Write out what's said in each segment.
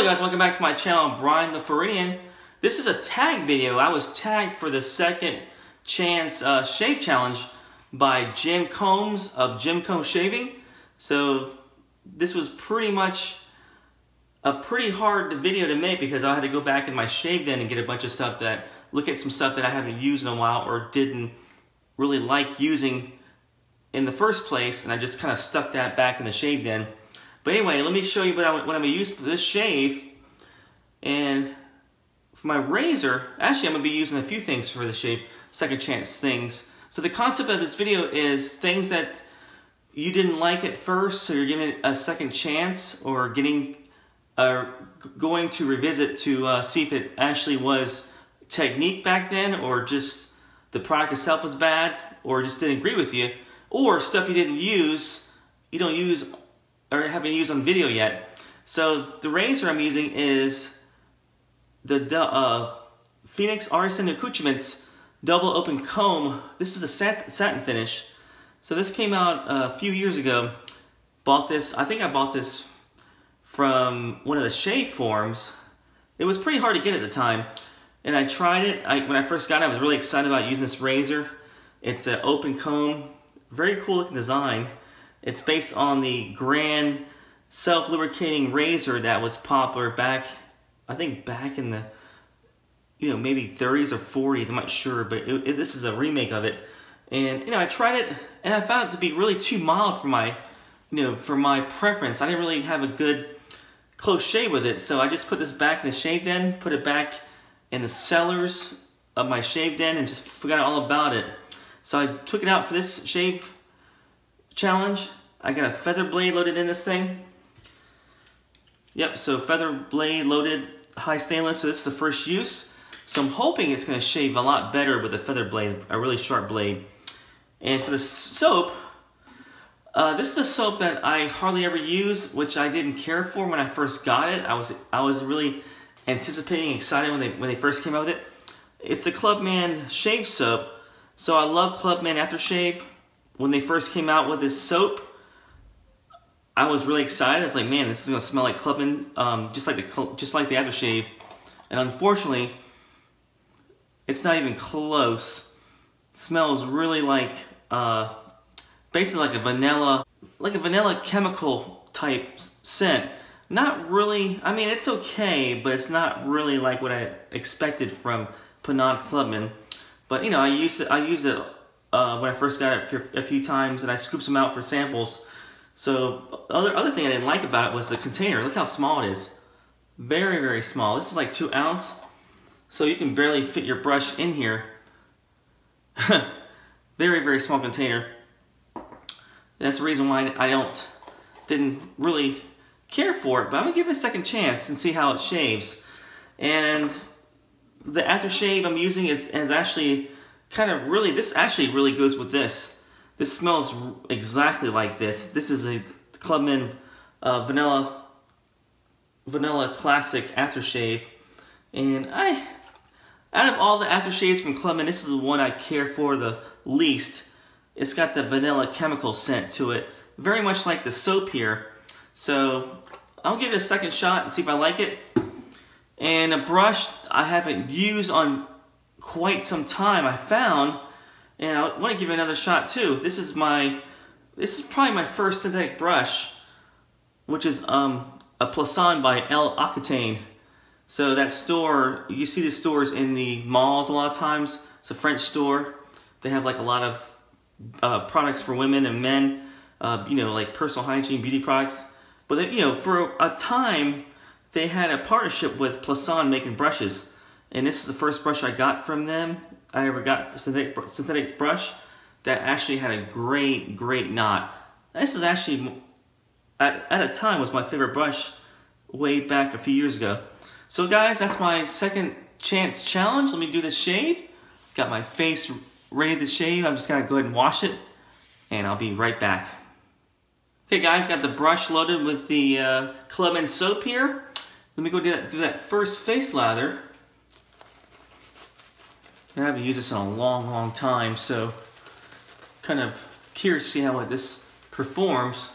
guys, welcome back to my channel, Brian the Floridian. This is a tag video. I was tagged for the second chance shave challenge by Jim Combs of Jim Combs Shaving. So this was pretty much a pretty hard video to make because I had to go back in my shave den and get a bunch of stuff look at some stuff that I haven't used in a while or didn't really like using in the first place, and I just kind of stuck that back in the shave den. But anyway, let me show you what I'm going to use for this shave. And for my razor, actually I'm going to be using a few things for the shave, second chance things. So the concept of this video is things that you didn't like at first, so you're giving it a second chance, or going to revisit to see if it actually was technique back then, or just the product itself was bad, or just didn't agree with you, or stuff you don't use or haven't used on video yet. So the razor I'm using is the Phoenix Artisan Accoutrements Double Open Comb. This is a satin finish. So this came out a few years ago. Bought this, I think I bought this from one of the shave forums. It was pretty hard to get at the time. And I tried it. When I first got it, I was really excited about using this razor. It's an open comb, very cool looking design. It's based on the Grand self-lubricating razor that was popular back, I think back in the, maybe 30s or 40s, I'm not sure, but this is a remake of it. And, I tried it and I found it to be really too mild for my, for my preference. I didn't really have a good close shave with it, so I just put this back in the shave den, put it back in the cellars of my shave den and just forgot all about it. So I took it out for this shave challenge. I got a feather blade loaded in this thing. Yep, so feather blade loaded, high stainless, so this is the first use. So I'm hoping it's going to shave a lot better with a feather blade, a really sharp blade. And for the soap, this is a soap that I hardly ever use, which I didn't care for when I first got it. I was really anticipating, excited when they first came out with it. It's the Clubman shave soap. So I love Clubman aftershave. When they first came out with this soap, I was really excited. It's like, man, this is gonna smell like Clubman, just like the aftershave. And unfortunately, it's not even close. It smells really like, basically like a vanilla chemical type scent. Not really. I mean, it's okay, but it's not really like what I expected from Penard Clubman. But I used it when I first got it a few times, and I scooped some out for samples. So other thing I didn't like about it was the container. Look how small it is. Very, very small. This is like 2 ounce, so you can barely fit your brush in here. Very, very small container. That's the reason why I didn't really care for it, but I'm gonna give it a second chance and see how it shaves. And the aftershave I'm using is actually this actually really goes with this. This smells exactly like this. This is a Clubman vanilla classic aftershave. And out of all the aftershaves from Clubman, this is the one I care for the least. It's got the vanilla chemical scent to it, very much like the soap here. So I'll give it a second shot and see if I like it. And a brush I haven't used on quite some time, I found, and I want to give it another shot too. This is probably my first synthetic brush, which is a Plaisson by El Aquitaine. So that store, you see the stores in the malls a lot of times. It's a French store. They have like a lot of products for women and men, like personal hygiene, beauty products. But they, for a time, they had a partnership with Plaisson making brushes. And this is the first brush I got from them. I ever got a synthetic brush that actually had a great knot. This is actually, at a time, was my favorite brush way back a few years ago. So guys, that's my second chance challenge. Let me do this shave. Got my face ready to shave. I'm just gonna go ahead and wash it, and I'll be right back. Okay guys, got the brush loaded with the Clubman soap here. Let me go do that first face lather. I haven't used this in a long time, so kind of curious to see how this performs.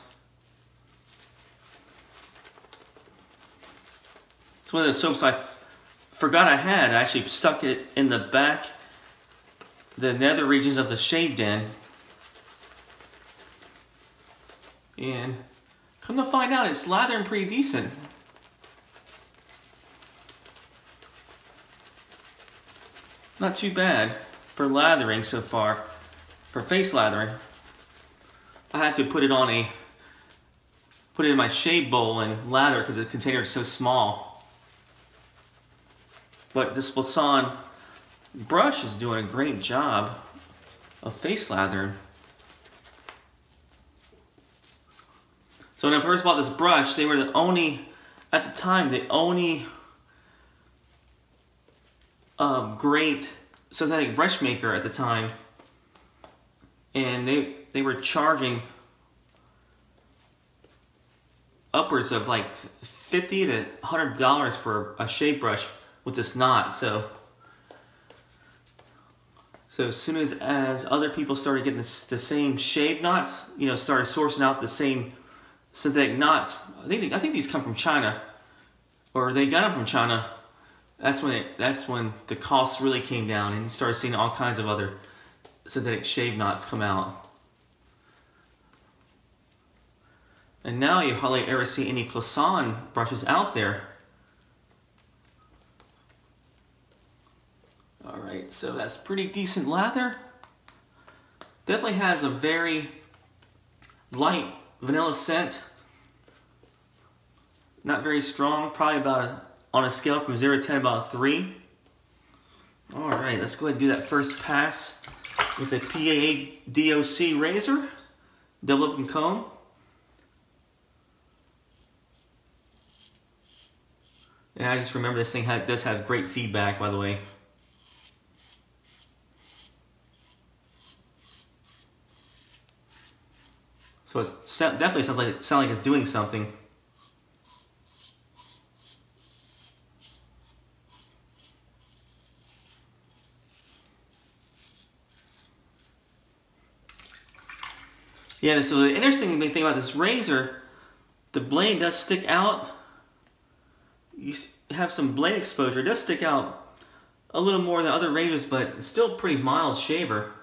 It's one of the soaps I forgot I had. I actually stuck it in the back, the nether regions of the shave den. And come to find out, it's lathering pretty decent. Not too bad for lathering so far. For face lathering, I had to put it in my shave bowl and lather because the container is so small. But this Blisson brush is doing a great job of face lathering. So when I first bought this brush, they were the only, at the time, the only great synthetic brush maker at the time. And they were charging upwards of like $50 to $100 for a shave brush with this knot. So as soon as other people started getting the same shave knots, you know, started sourcing out the same synthetic knots. I think these come from China, or they got them from China. That's when the costs really came down, and you started seeing all kinds of other synthetic shave knots come out. And now you hardly ever see any Blisson brushes out there. Alright, so that's pretty decent lather. Definitely has a very light vanilla scent. Not very strong, probably about on a scale from 0 to 10, about a 3. Alright, let's go ahead and do that first pass with a PAA DOC razor, double open comb. And I just remember this thing does have great feedback, by the way. So it definitely sounds like it's doing something. Yeah, so the interesting thing about this razor, the blade does stick out. You have some blade exposure. It does stick out a little more than other razors, but it's still a pretty mild shaver.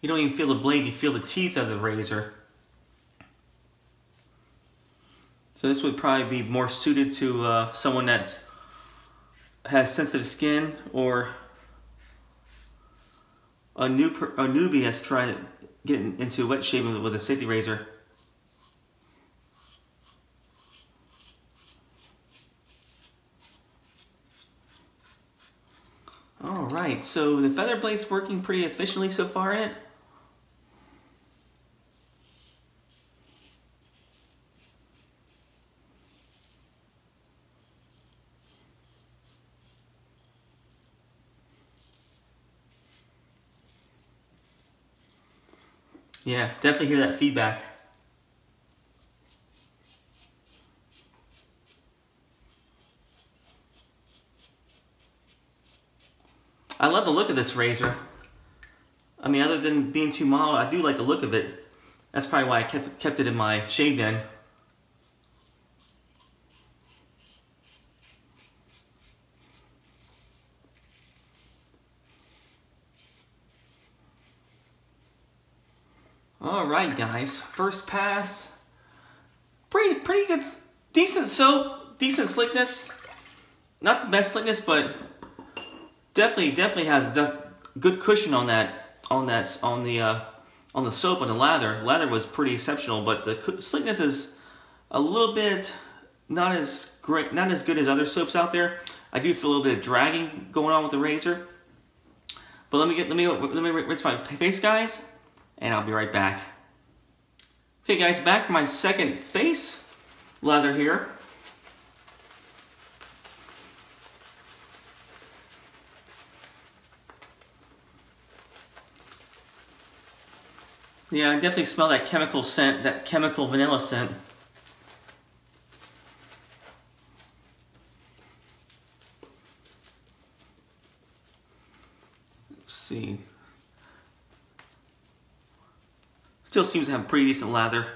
You don't even feel the blade, you feel the teeth of the razor. So this would probably be more suited to someone that has sensitive skin, or a newbie that's trying to get into wet shaving with a safety razor. Alright, so the feather blade's working pretty efficiently so far in it. Yeah, definitely hear that feedback. I love the look of this razor. I mean, other than being too mild, I do like the look of it. That's probably why I kept it in my shave den. Alright guys, first pass. Pretty good, decent soap, decent slickness. Not the best slickness, but definitely has good cushion on the soap and the lather. Lather was pretty exceptional, but the slickness is a little bit not as great, not as good as other soaps out there. I do feel a little bit of dragging going on with the razor. But let me rinse my face, guys, and I'll be right back. Okay guys, back for my second face lather here. Yeah, I definitely smell that chemical scent, that chemical vanilla scent. Let's see. Still seems to have pretty decent lather.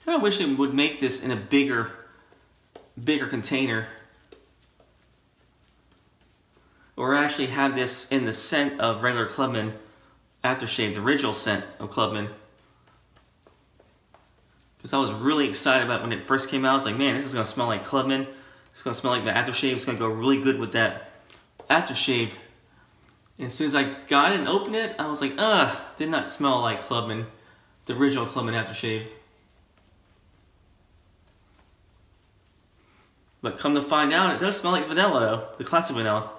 I wish it would make this in a bigger container. Or actually have this in the scent of regular Clubman aftershave, the original scent of Clubman. Because I was really excited about when it first came out. I was like, man, this is going to smell like Clubman. It's going to smell like the aftershave. It's going to go really good with that aftershave. And as soon as I got it and opened it, I was like, did not smell like Clubman, the original Clubman aftershave. But come to find out, it does smell like vanilla though, the classic vanilla.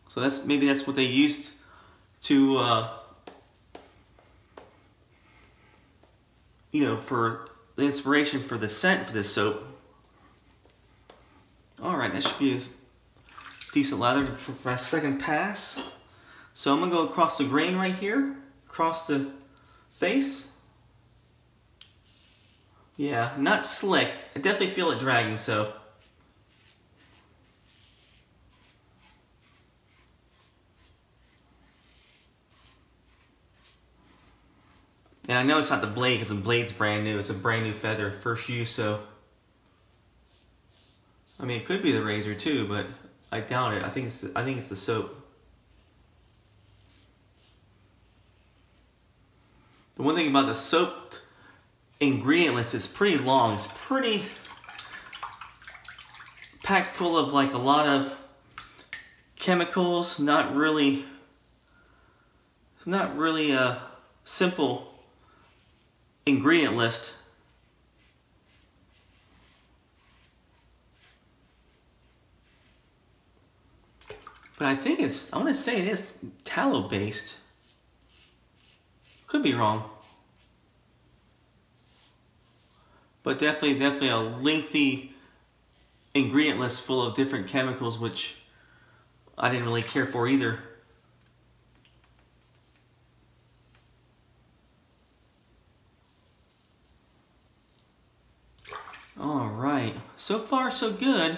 So maybe that's what they used to, you know, for the inspiration for the scent for this soap. All right, that should be a decent lather for my second pass. So I'm gonna go across the grain right here, across the face. Yeah, not slick. I definitely feel it dragging, so. And I know it's not the blade because the blade's brand new. It's a brand new feather, first use, so. I mean, it could be the razor too, but I doubt it. I think it's the soap. The one thing about the soap ingredient list, it's pretty long. It's pretty packed full of like a lot of chemicals. Not really a simple ingredient list. But I think I want to say it is tallow based. Could be wrong. But definitely a lengthy ingredient list full of different chemicals, which I didn't really care for either. All right, so far so good.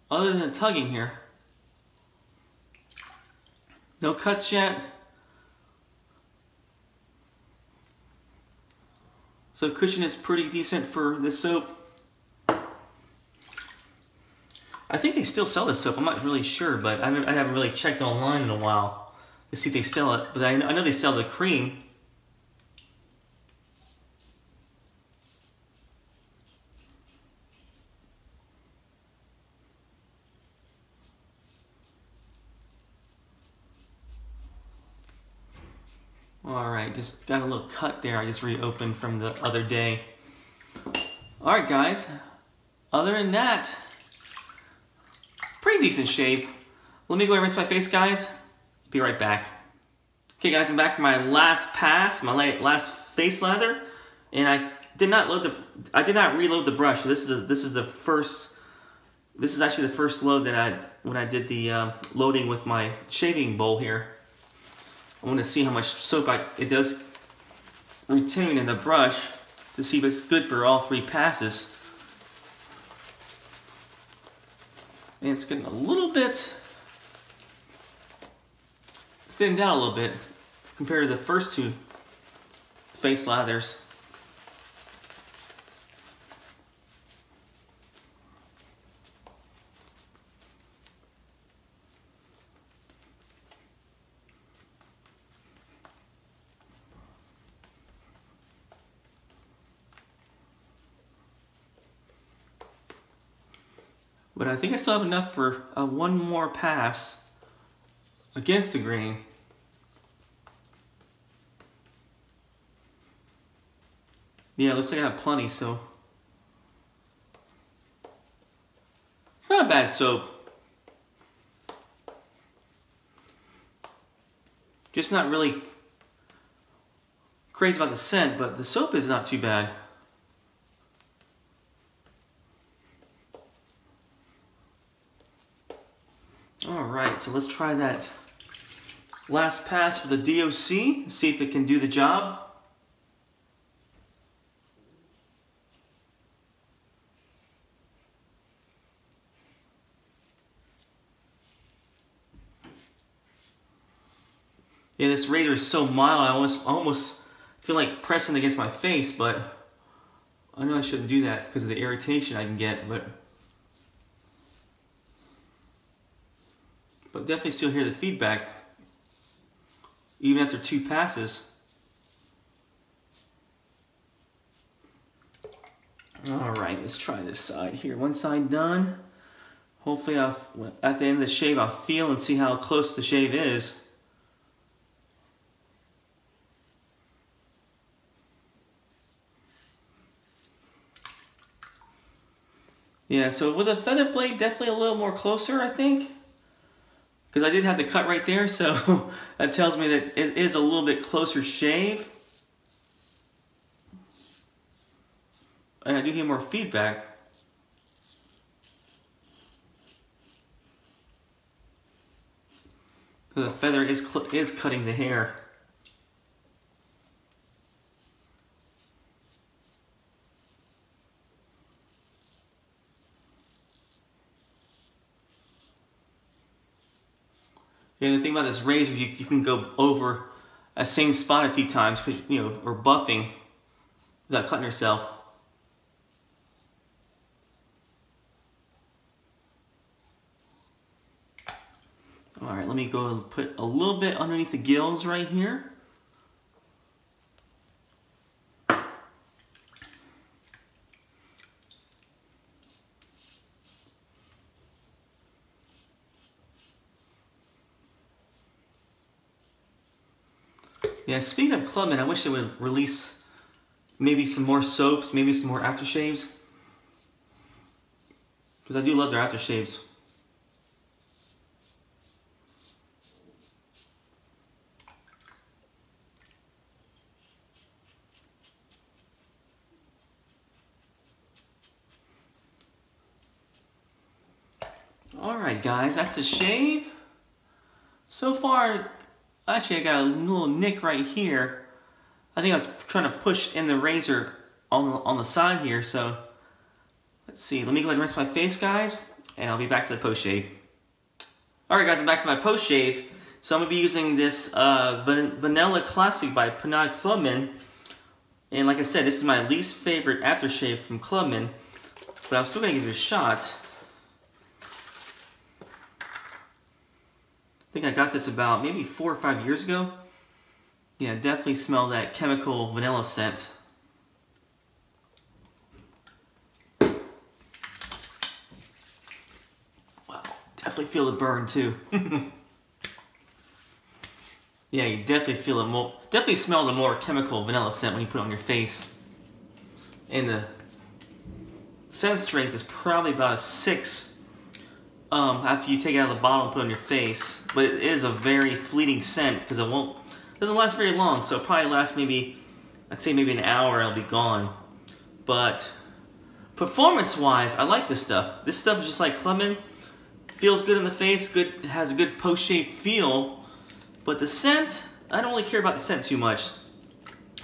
Other than tugging here. No cuts yet. So cushion is pretty decent for this soap. I think they still sell this soap. I'm not really sure, but I haven't really checked online in a while to see if they sell it. But I know they sell the cream. Alright, just got a little cut there. I just reopened from the other day. Alright guys, other than that, pretty decent shave. Let me go and rinse my face, guys. Be right back. Okay guys, I'm back for my last pass, my last face lather. And I did not reload the brush. So this is actually the first load that when I did the loading with my shaving bowl here. I want to see how much soap it does retain in the brush to see if it's good for all 3 passes. And it's getting a little bit thinned out a little bit compared to the first 2 face lathers. But I think I still have enough for one more pass against the grain. Yeah, looks like I have plenty, so. It's not a bad soap. Just not really crazy about the scent, but the soap is not too bad. Alright, so let's try that last pass for the DOC, see if it can do the job. Yeah, this razor is so mild, I almost feel like pressing against my face, but I know I shouldn't do that because of the irritation I can get, but definitely still hear the feedback, even after 2 passes. All right, let's try this side here. One side done. Hopefully, at the end of the shave, I'll feel and see how close the shave is. Yeah, so with a feather blade, definitely a little more closer, I think. Because I did have the cut right there, so that tells me that it is a little bit closer shave. And I do hear more feedback. The feather is cutting the hair. And the thing about this razor, you can go over a same spot a few times, cause, you know, or buffing without cutting yourself. All right, let me go and put a little bit underneath the gills right here. Yeah, speaking of Clubman, I wish they would release maybe some more soaps, maybe some more aftershaves. Because I do love their aftershaves. Alright guys, that's the shave. So far, actually I got a little nick right here. I think I was trying to push in the razor on the side here, so let's see. Let me go ahead and rinse my face, guys, and I'll be back for the post shave. Alright guys, I'm back for my post shave. So I'm going to be using this Vanilla Classic by Panad Clubman. And like I said, this is my least favorite aftershave from Clubman, but I'm still going to give it a shot. I think I got this about maybe 4 or 5 years ago. Yeah, definitely smell that chemical vanilla scent. Wow, definitely feel the burn too. Yeah, you definitely feel it more. Definitely smell the more chemical vanilla scent when you put it on your face. And the scent strength is probably about a 6. After you take it out of the bottle and put it on your face, but it is a very fleeting scent because it doesn't last very long, so it probably lasts maybe, I'd say maybe an hour and it'll be gone. But performance-wise, I like this stuff. This stuff is just like Clubman, feels good in the face, has a good post-shave feel, but the scent, I don't really care about the scent too much.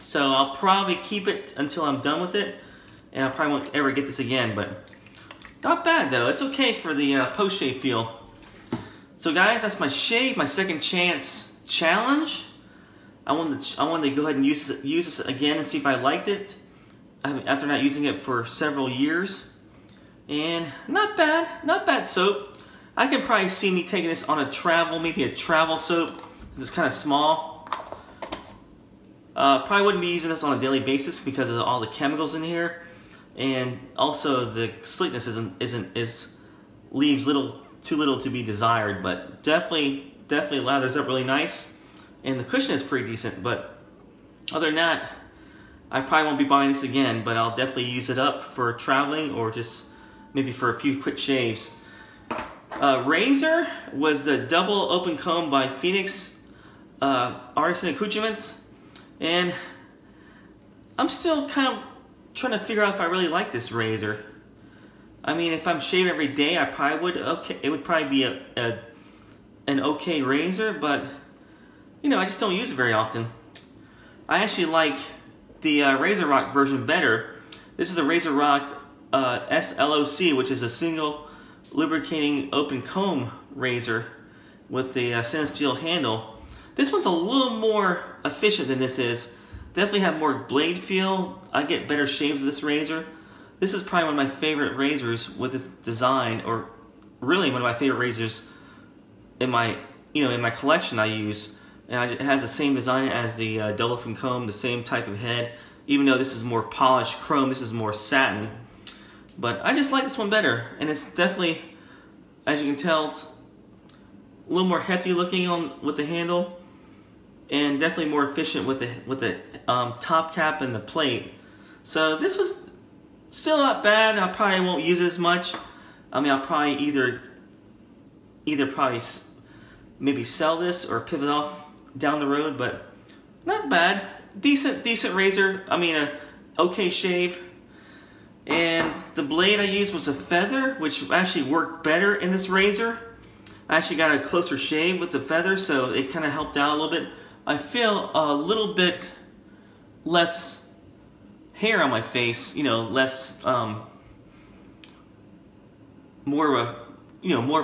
So I'll probably keep it until I'm done with it, and I probably won't ever get this again, but not bad though. It's okay for the post-shave feel. So guys, that's my shave, my second chance challenge. I wanted to go ahead and use this again and see if I liked it after not using it for several years. And not bad soap. I can probably see me taking this on a travel, maybe a travel soap. It's kind of small. Probably wouldn't be using this on a daily basis because of all the chemicals in here. And also the sleekness leaves too little to be desired, but definitely lathers up really nice, and the cushion is pretty decent. But other than that, I probably won't be buying this again, but I'll definitely use it up for traveling or just maybe for a few quick shaves. Razor was the double open comb by Phoenix Artisan Accoutrements, and I'm still kind of trying to figure out if I really like this razor. I mean, if I'm shaving every day, I probably would. Okay, it would probably be an okay razor, but you know, I just don't use it very often. I actually like the Razor Rock version better. This is the Razor Rock SLOC, which is a single lubricating open comb razor with the stainless steel handle. This one's a little more efficient than this is. Definitely have more blade feel. I get better shave with this razor. This is probably one of my favorite razors with this design, or really one of my favorite razors in my collection I use. And it has the same design as the double open comb, the same type of head. Even though this is more polished chrome, this is more satin. But I just like this one better, and it's definitely, as you can tell, it's a little more hefty looking with the handle, and definitely more efficient with the top cap and the plate. So this was still not bad. I probably won't use it as much. I mean, I'll probably either maybe sell this or pivot off down the road, but not bad. Decent razor. I mean, a okay shave. And the blade I used was a feather, which actually worked better in this razor. I actually got a closer shave with the feather, so it kind of helped out a little bit. I feel a little bit less hair on my face, less, more of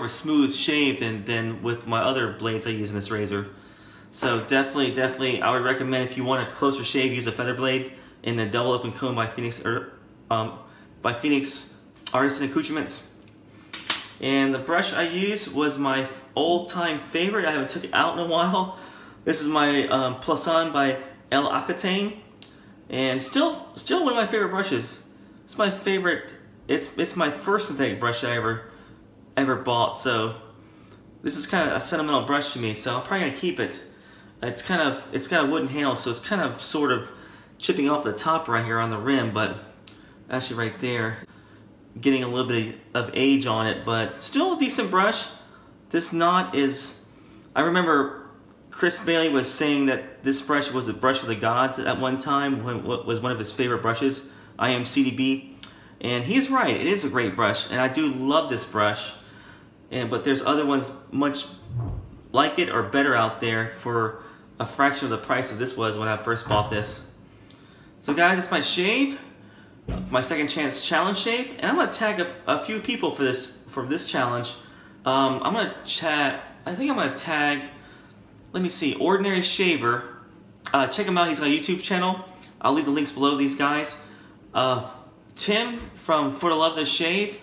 a smooth shave than with my other blades I use in this razor. So definitely, I would recommend, if you want a closer shave, use a feather blade in the double open comb by Phoenix Artisan Accoutrements. And the brush I used was my old-time favorite. I haven't took it out in a while. This is my Plasson by El Aquitaine, and still one of my favorite brushes. It's my favorite. It's my first synthetic brush I ever bought. So this is kind of a sentimental brush to me. So I'm probably gonna keep it. It's got a wooden handle, so it's kind of sort of chipping off the top right here on the rim, but actually right there, getting a little bit of age on it, but still a decent brush. This knot is, I remember Chris Bailey was saying that this brush was a brush of the gods at one time, when it was one of his favorite brushes, IMCDB, and he's right, it is a great brush, and I do love this brush, but there's other ones much like it or better out there for a fraction of the price that this was when I first bought this. So guys, that's my shave, my second chance challenge shave, and I'm gonna tag a few people for this challenge. I'm gonna tag, let me see, OrdinaryShaver. Check him out, he's got a YouTube channel. I'll leave the links below, these guys. Tim from For the Love of the Shave,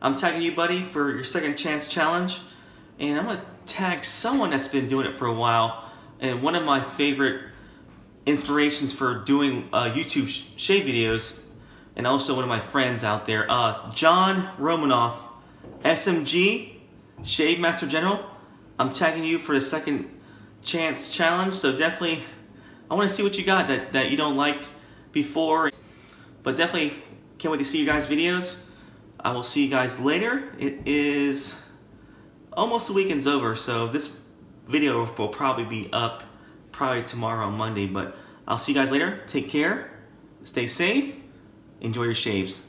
I'm tagging you, buddy, for your second chance challenge. And I'm gonna tag someone that's been doing it for a while, and one of my favorite inspirations for doing YouTube shave videos, and also one of my friends out there, Jon Romanov, SMG, Shave Master General. I'm tagging you for the second chance challenge, so definitely, I want to see what you got that you don't like before, but definitely can't wait to see you guys' videos. I will see you guys later. It is almost the weekend's over, so this video will probably be up tomorrow on Monday, but I'll see you guys later. Take care, stay safe, enjoy your shaves.